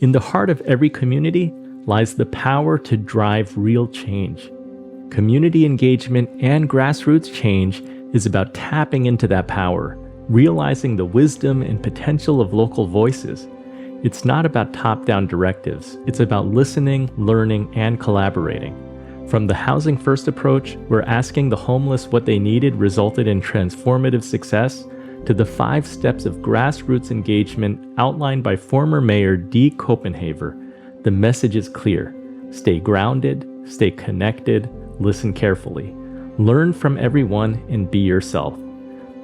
In the heart of every community lies the power to drive real change. Community engagement and grassroots change is about tapping into that power, realizing the wisdom and potential of local voices. It's not about top-down directives. It's about listening, learning, and collaborating. From the Housing First approach, where asking the homeless what they needed resulted in transformative success, to the 5 steps of grassroots engagement outlined by former Mayor D. Copenhaver, the message is clear. Stay grounded, stay connected, listen carefully, learn from everyone, and be yourself.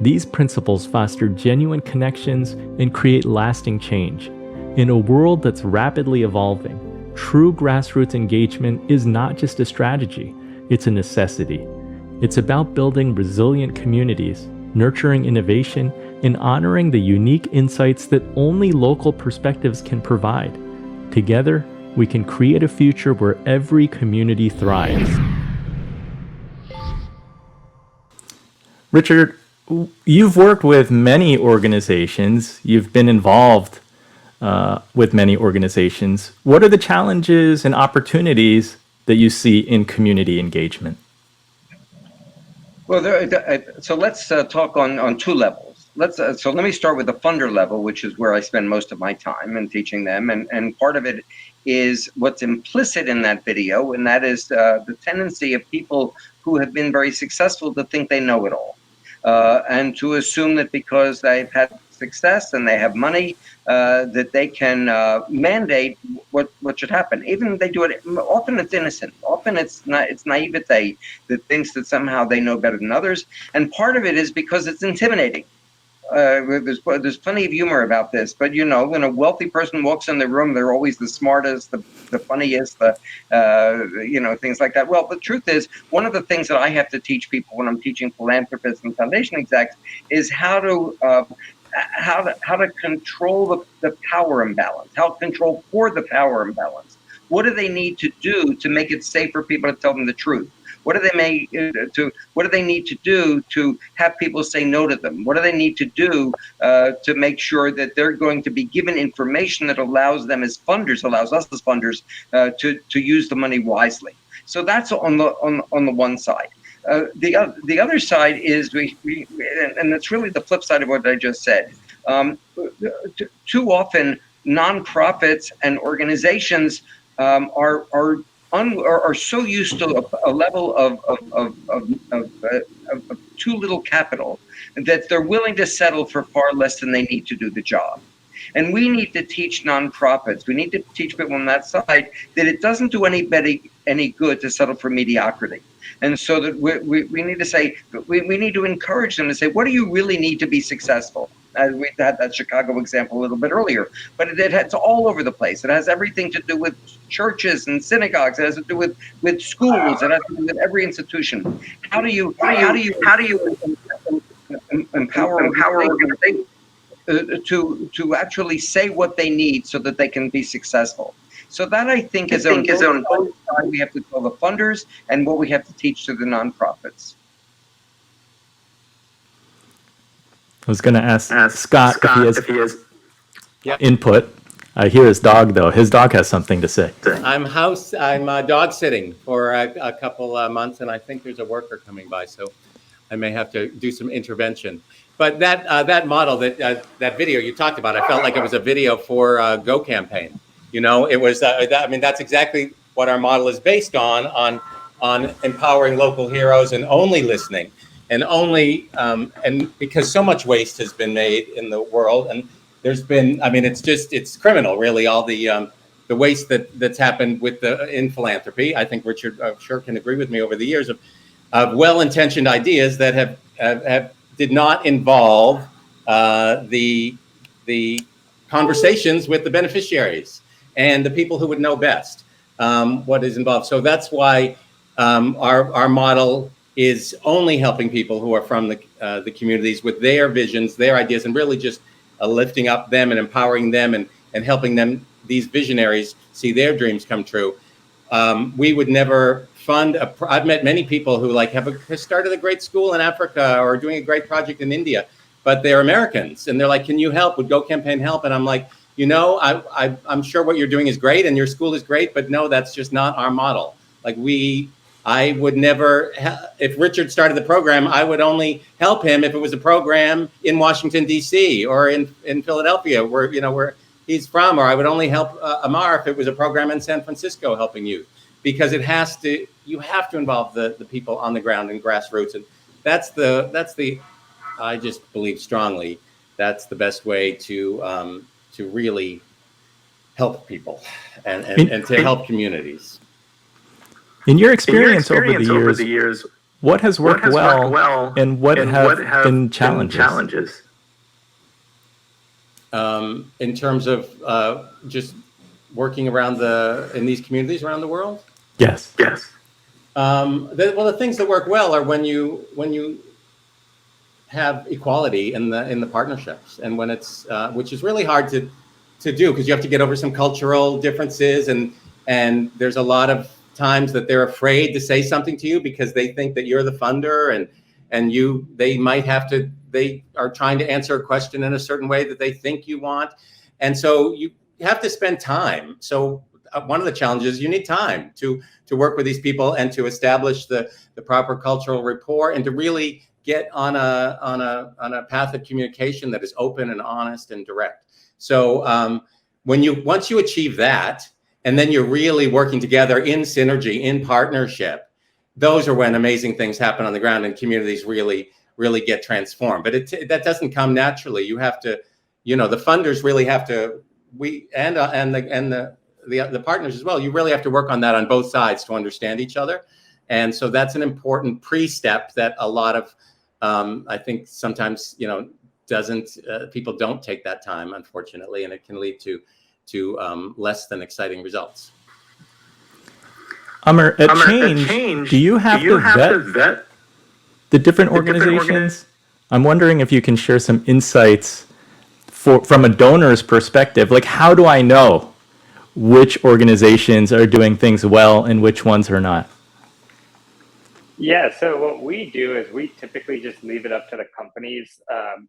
These principles foster genuine connections and create lasting change. In a world that's rapidly evolving, true grassroots engagement is not just a strategy, it's a necessity. It's about building resilient communities, nurturing innovation, and honoring the unique insights that only local perspectives can provide. Together, we can create a future where every community thrives. Richard, you've worked with many organizations. You've been involved with many organizations. What are the challenges and opportunities that you see in community engagement? Well, so let's talk on 2 levels. So let me start with the funder level, which is where I spend most of my time in teaching them. And part of it is what's implicit in that video, and that is the tendency of people who have been very successful to think they know it all. And to assume that because they've had success and they have money, that they can mandate what should happen. Even if they do it, often it's innocent. Often it's naivete that thinks that somehow they know better than others. And part of it is because it's intimidating. There's plenty of humor about this, but you know, when a wealthy person walks in the room, they're always the smartest, the funniest, things like that. Well, the truth is, one of the things that I have to teach people when I'm teaching philanthropists and foundation execs is how to control the power imbalance, how to control for the power imbalance. What do they need to do to make it safe for people to tell them the truth? What do they need to do to have people say no to them? What do they need to do to make sure that they're going to be given information that allows them as funders, allows us as funders to use the money wisely? So that's on the one side. The other side is and it's really the flip side of what I just said. Too often, nonprofits and organizations are so used to a level of too little capital that they're willing to settle for far less than they need to do the job. And we need to teach nonprofits, we need to teach people on that side that it doesn't do anybody any good to settle for mediocrity. And so that we need to say, we need to encourage them to say, what do you really need to be successful? We had that Chicago example a little bit earlier, but it's all over the place. It has everything to do with churches and synagogues. It has to do with schools. It has to do with every institution. How do you empower organizations to actually say what they need so that they can be successful? So that I think is on both sides. We have to tell the funders and what we have to teach to the nonprofits. I was going to ask Scott if he has input. I hear his dog, though. His dog has something to say. I'm dog sitting for a couple months, and I think there's a worker coming by, so I may have to do some intervention. But that model, that video you talked about, I felt like it was a video for Go Campaign. You know, it was. That's exactly what our model is based on empowering local heroes and only listening. And only, and because so much waste has been made in the world, and there's been, it's criminal, really, all the waste that's happened in philanthropy. I think Richard, I'm sure, can agree with me over the years of well-intentioned ideas that have did not involve the conversations with the beneficiaries and the people who would know best what is involved. So that's why our model is only helping people who are from the communities with their visions, their ideas, and really just lifting up them and empowering them and helping them, these visionaries, see their dreams come true. We would never fund I've met many people who have started a great school in Africa or doing a great project in India, but they're Americans and they're like, can you help? Would Go Campaign help? And I'm like, you know, I'm sure what you're doing is great and your school is great, but no, that's just not our model. Like I would never, if Richard started the program, I would only help him if it was a program in Washington, D.C. or in Philadelphia, where he's from, or I would only help Amar if it was a program in San Francisco helping youth, because you have to involve the people on the ground and grassroots. And that's the, I just believe strongly, that's the best way to really help people and to help communities. In your experience over the years, what has worked well and what have been challenges? In terms of just working around in these communities around the world? Yes. The things that work well are when you have equality in the partnerships, and when it's which is really hard to do, because you have to get over some cultural differences, and there's a lot of times that they're afraid to say something to you because they think that you're the funder, and they are trying to answer a question in a certain way that they think you want, and so you have to spend time. So one of the challenges, you need time to work with these people and to establish the proper cultural rapport, and to really get on a path of communication that is open and honest and direct. So once you achieve that, and then you're really working together in synergy, in partnership, those are when amazing things happen on the ground and communities really get transformed. But that doesn't come naturally. You have to, the funders really have to, and the partners as well. You really have to work on that on both sides to understand each other. And so that's an important pre-step that a lot of, I think sometimes, people don't take that time, unfortunately, and it can lead to less than exciting results. Amar, at Change, do you have to vet the different organizations? I'm wondering if you can share some insights from a donor's perspective. Like, how do I know which organizations are doing things well and which ones are not? Yeah, so what we do is we typically just leave it up to the companies,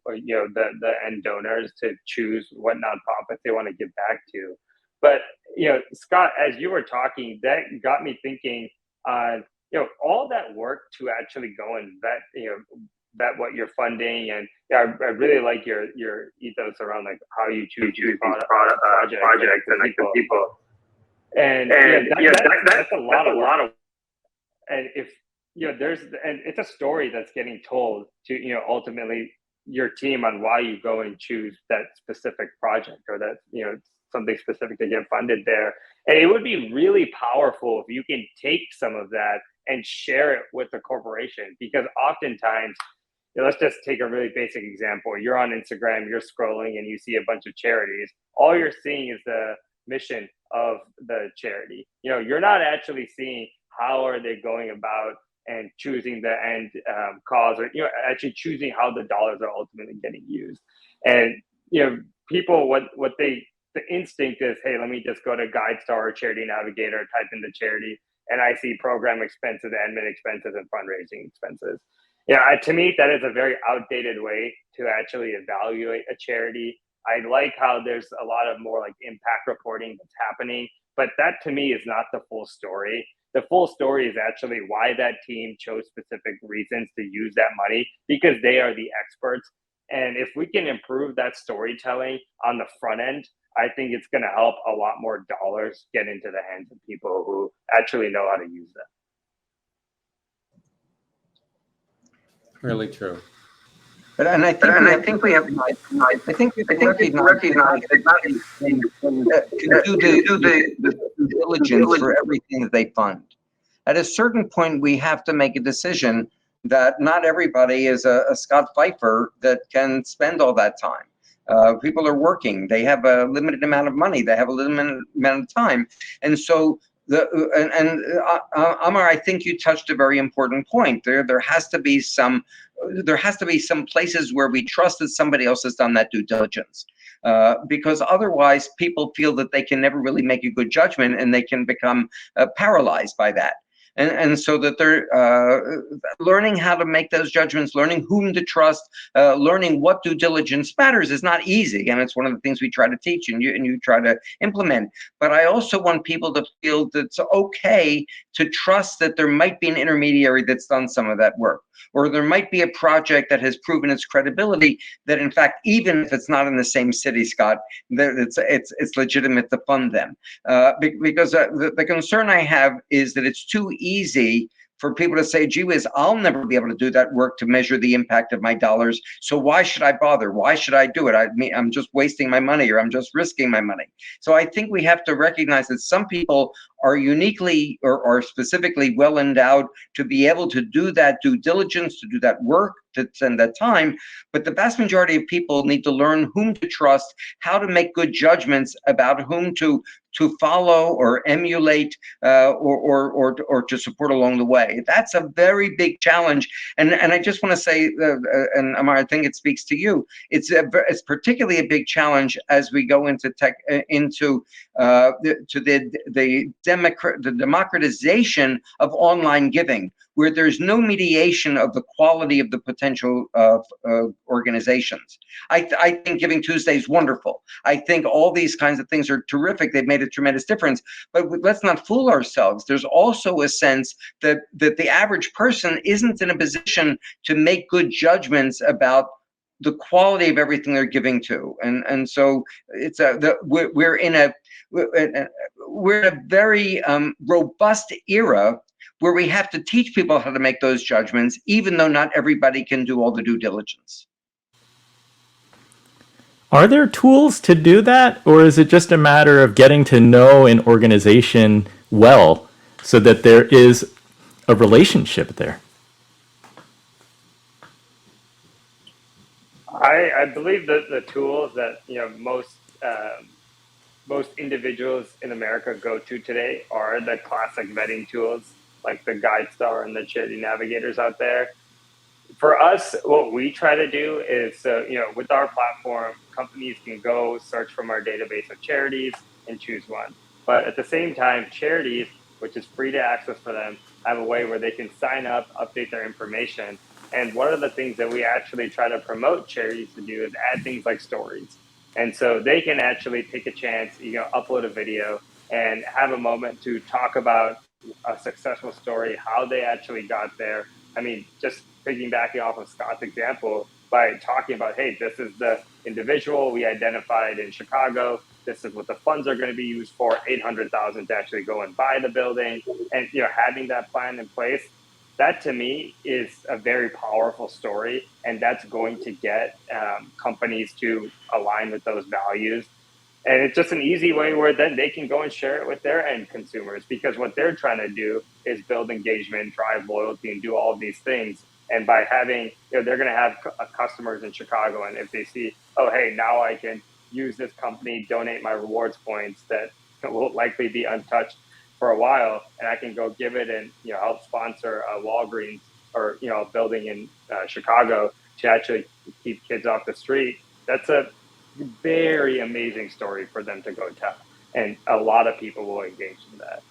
or the end donors to choose what nonprofits they want to give back to. But Scott, as you were talking, that got me thinking. All that work to actually go and vet what you're funding, and I really like your ethos around like how you choose projects and like the people. And that's a lot of work. And if and it's a story that's getting told to ultimately your team on why you go and choose that specific project, or that something specific to get funded there. And it would be really powerful if you can take some of that and share it with the corporation, because oftentimes, let's just take a really basic example. You're on Instagram, you're scrolling, and you see a bunch of charities. All you're seeing is the mission of the charity. You're not actually seeing how are they going about and choosing the end cause, or actually choosing how the dollars are ultimately getting used. And people, the instinct is, hey, let me just go to GuideStar or Charity Navigator, type in the charity, and I see program expenses, admin expenses, and fundraising expenses. To me, that is a very outdated way to actually evaluate a charity. I like how there's a lot of more like impact reporting that's happening, but that to me is not the full story. The full story is actually why that team chose specific reasons to use that money, because they are the experts. And if we can improve that storytelling on the front end, I think it's going to help a lot more dollars get into the hands of people who actually know how to use them. Really true. And I think we have to recognize that not everything can do the due diligence for everything that they fund. At a certain point, we have to make a decision that not everybody is a Scott Fifer that can spend all that time. People are working; they have a limited amount of money, they have a limited amount of time, and so. Amar, I think you touched a very important point. There has to be some places where we trust that somebody else has done that due diligence, because otherwise people feel that they can never really make a good judgment, and they can become paralyzed by that. and so that they're learning how to make those judgments, learning whom to trust, learning what due diligence matters is not easy, and it's one of the things we try to teach and you try to implement. But I also want people to feel that it's okay to trust that there might be an intermediary that's done some of that work, or there might be a project that has proven its credibility, that in fact, even if it's not in the same city, Scott, it's legitimate to fund them. Because the concern I have is that it's too easy for people to say, gee whiz, I'll never be able to do that work to measure the impact of my dollars, so why should I bother? Why should I do it? I'm just wasting my money, or I'm just risking my money. So I think we have to recognize that some people are uniquely or specifically well endowed to be able to do that due diligence, to do that work, to spend that time. But the vast majority of people need to learn whom to trust, how to make good judgments about whom to follow or emulate, or to support along the way. That's a very big challenge. And I just want to say, and Amar, I think it speaks to you. It's particularly a big challenge as we go into the democratization of online giving, where there's no mediation of the quality of the potential of organizations. I think Giving Tuesday is wonderful. I think all these kinds of things are terrific. They've made a tremendous difference. But let's not fool ourselves. There's also a sense that the average person isn't in a position to make good judgments about the quality of everything they're giving to. And so it's we're in a very robust era where we have to teach people how to make those judgments, even though not everybody can do all the due diligence. Are there tools to do that, or is it just a matter of getting to know an organization well so that there is a relationship there? I believe that the tools that most individuals in America go to today are the classic vetting tools, like the GuideStar and the Charity Navigators out there. For us, what we try to do is, with our platform, companies can go search from our database of charities and choose one. But at the same time, charities, which is free to access for them, have a way where they can sign up, update their information. And one of the things that we actually try to promote charities to do is add things like stories. And so they can actually take a chance, upload a video and have a moment to talk about a successful story, how they actually got there. I mean, just piggybacking off of Scott's example, by talking about, hey, this is the individual we identified in Chicago. This is what the funds are going to be used for, $800,000 to actually go and buy the building. And having that plan in place, that to me is a very powerful story, and that's going to get companies to align with those values. And it's just an easy way where then they can go and share it with their end consumers, because what they're trying to do is build engagement, drive loyalty, and do all of these things. And by having, they're going to have customers in Chicago, and if they see, oh, hey, now I can use this company, donate my rewards points that will likely be untouched for a while, and I can go give it and help sponsor a Walgreens or a building in Chicago to actually keep kids off the street. That's a very amazing story for them to go tell, and a lot of people will engage in that.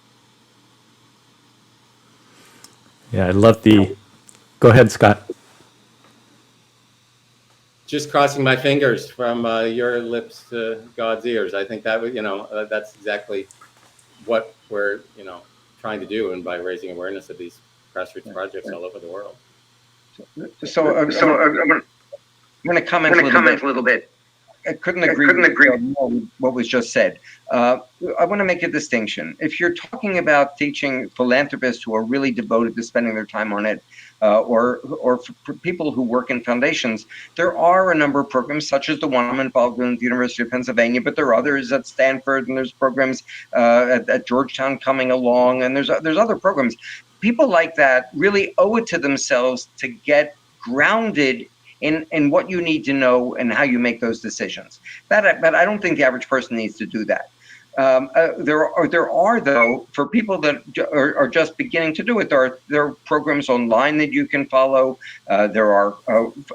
Yeah, I love the. Go ahead, Scott. Just crossing my fingers from your lips to God's ears. I think that that's exactly what we're trying to do, and by raising awareness of these grassroots projects all over the world. So I'm going to comment a little bit. I couldn't agree more with what was just said. I want to make a distinction. If you're talking about teaching philanthropists who are really devoted to spending their time on it, or for people who work in foundations, there are a number of programs, such as the one I'm involved in at the University of Pennsylvania, but there are others at Stanford, and there's programs at Georgetown coming along, and there's other programs. People like that really owe it to themselves to get grounded in what you need to know and how you make those decisions. But I don't think the average person needs to do that. There are though, for people that are just beginning to do it, there are programs online that you can follow. There are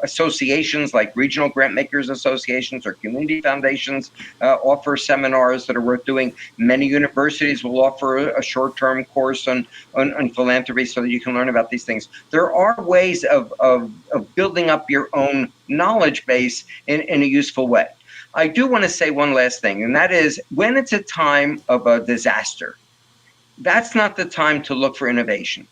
associations like regional grant makers associations or community foundations offer seminars that are worth doing. Many universities will offer a short-term course on philanthropy so that you can learn about these things. There are ways of building up your own knowledge base in a useful way. I do want to say one last thing, and that is when it's a time of a disaster, that's not the time to look for innovation.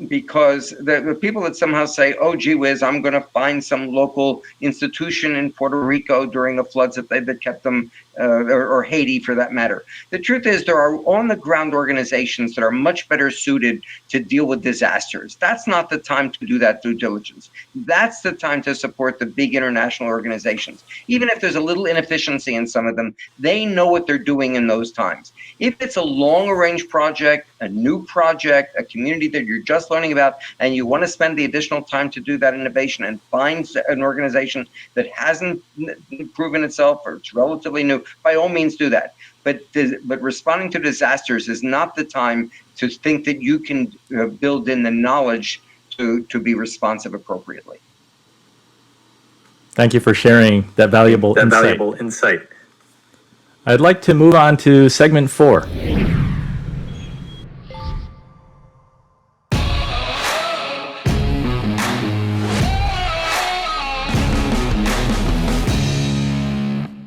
Because the people that somehow say, oh, gee whiz, I'm going to find some local institution in Puerto Rico during the floods that kept them, or Haiti for that matter. The truth is there are on-the-ground organizations that are much better suited to deal with disasters. That's not the time to do that due diligence. That's the time to support the big international organizations. Even if there's a little inefficiency in some of them, they know what they're doing in those times. If it's a long-range project, a new project, a community that you're just learning about, and you want to spend the additional time to do that innovation and find an organization that hasn't proven itself or it's relatively new, by all means do that. But responding to disasters is not the time to think that you can build in the knowledge to be responsive appropriately. Thank you for sharing that valuable insight. I'd like to move on to segment 4.